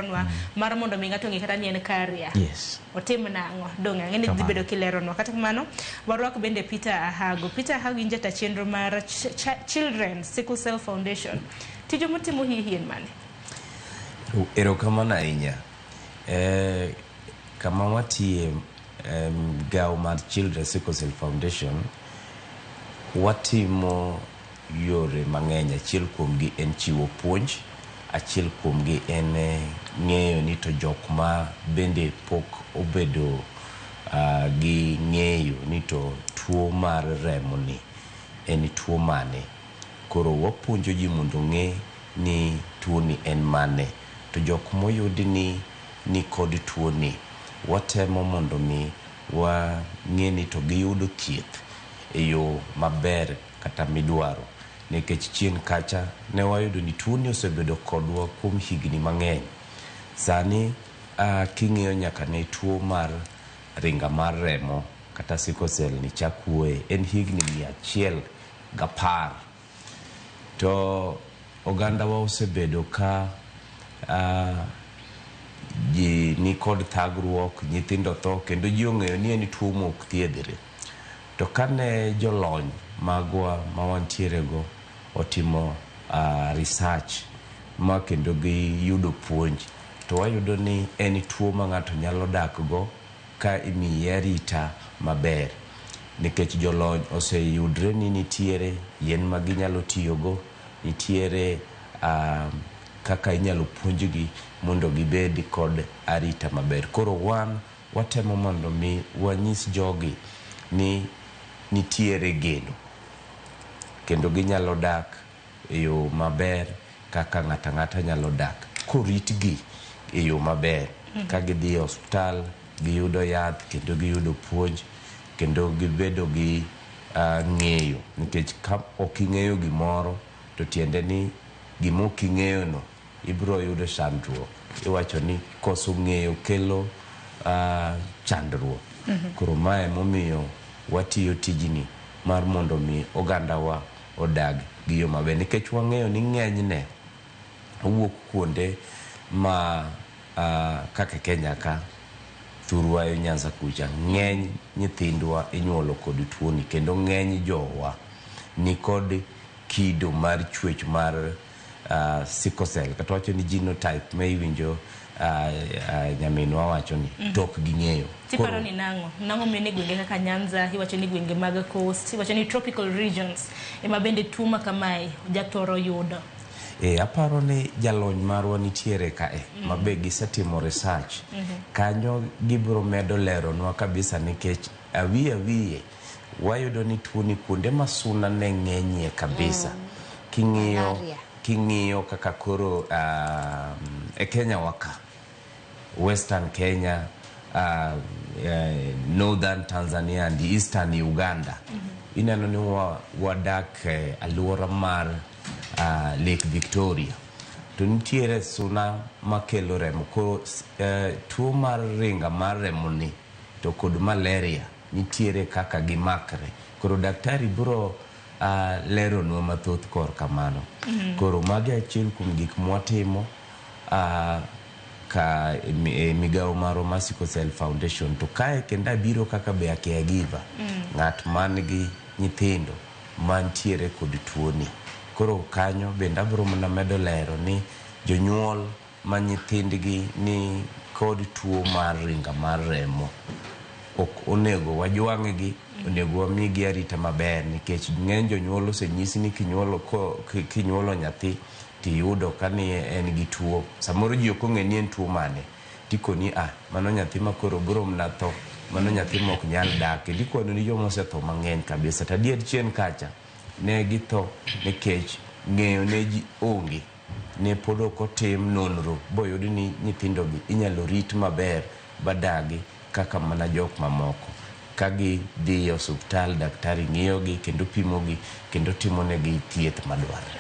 kileronwa mar mondo mi ng'ato ng'e kata ni en karia. Yes. Otim nang'o dong' ang'e ni dhi bedo kileronwa. Kata kamano warwak bende Peter Ahago. Peter Ahago in jata chenro mar Children's Sickle Cell Foundation. Tijo motimo hien mane? Erokamano ahinya. Kama watie gaw mar Children's Sickle Cell Foundation watimo yore mang'eny. Achiel kuomgi en chiwo puonj, achiel kuomgi en ng'eyo ni to jok ma bende pok obedo gi ng'eyo ni to tuo mar remo ni en tuo mane. Koro wapuonjo ji mondo ng'e ni tuo ni en mane, to jok moyudi ni kod tuo ni watemo mondo mi wa ng'e ni to giyudo thieth e yo maber kata midwaro, nikech chien kacha ne wayudo ni tuo ni osebedo kodwa kuom higni mang'eny. Sani king'iyo nyaka ne tuo mar ringa mar remo kata sickle cell ni chakwe en higni 110. To oganda wa osebedo ka ji ni kod thagruok, nyithindo tho, kendo ji ong'eyo ni en tuo mok thiedhre. To kane jolony magwa mawantiere go otimo research ma kendo giyudo puonj, to wayudo ni en tuo ma ng'ato nyalo dak go ka imiye arita maber, nikech jolony oseyudre ni nitiere yien ma ginyalo tiyogo, nitiere kaka inyalo puonjgi mondo gibed kod arita maber. Koro watemo mondo mi wanyis jogi ni nitiere geno kendo ginyalo dak e yo maber kaka ng'ata nyalo dak koritgi e yo maber, ka gidhi e hospital giyudo yath kendo giyudo puonj kendo gibedo gi ng'eyo, nikech ka ok ing'eyo gimoro to tiende ni gimok ing'eyo no ibro yudo chandruok. Iwacho ni koso ng'eyo kelo chandruok. Koro mae momiyo watiyo tijini mar mondo mi oganda wa odag gi yo maber, nikech wang'eyo ni ng'enyne owuok kuonde ma kaka Kenya ka, thurwa yo Nyanza kucha, ng'eny nyithindwa inyuolo kod tuo ni, kendo ng'eny jowa ni kod kido mar chwech mar sickle cell, kata wacho ni genotype ma iwinjo nyaminwa wacho ni tok ging'eyo. Tiparo ni nang'o mene gwenge kaka Nyanza, iwacho ni gwenge mag coast, iwacho ni tropical regions ema bende tuo ma kamae jathoro yudo? Aparo ni jalony marwa nitiere kae mabe gisetimo research. Kanyo gibro medo leronwa kabisa, nikech awiye wayudo ni tuo ni kuonde masuna ne ng'enyie kabisa. King'iyo kaka koro e Kenya waka, Western Kenya, Northern Tanzania and Eastern Uganda, ineno ni wadak aluora mar Lake Victoria, to nitiere suna makelo remo. Koro tuo mar ringa mar remo ni to kod malaria nitiere kaka gimakre. Koro daktari bro leronwa mathoth kor kamano. Koro magi achiel kuom gik mwatimo ka migawo marwa mar Sickle Cell Foundation. To kae kendo abiro kaka be caregiver, ng'at man gi nyithindo mantiere kod tuo ni. Koro kanyo bende abro mana medo lero ni jonyuol ma nyithindgi ni kod tuo mar ringa mar remo ok onego wajwang'gi, onego wamigi arita maber, nikech ng'eny jonyuol osenyisi ni kinyuolo nyathi tiyudo ka ni en gi tuo. Samoro ji ok ong'e ni en tuo mane, tikoni mano nyathi makoro bro mna tho, mano nyathi mok nyal dak. Ndikono ni joma osetho mang'eny kabisa. Tadier chien kacha ne githo nikech ng'eyo ne ji onge, ne pod ok otim nonro boyudi ni nyithindogi inyalo rit maber badagi kaka mana jok mamoko. Kagi dhi e hospital, daktari ng'iyogi kendo pimogi kendo timonegi thieth madwarore.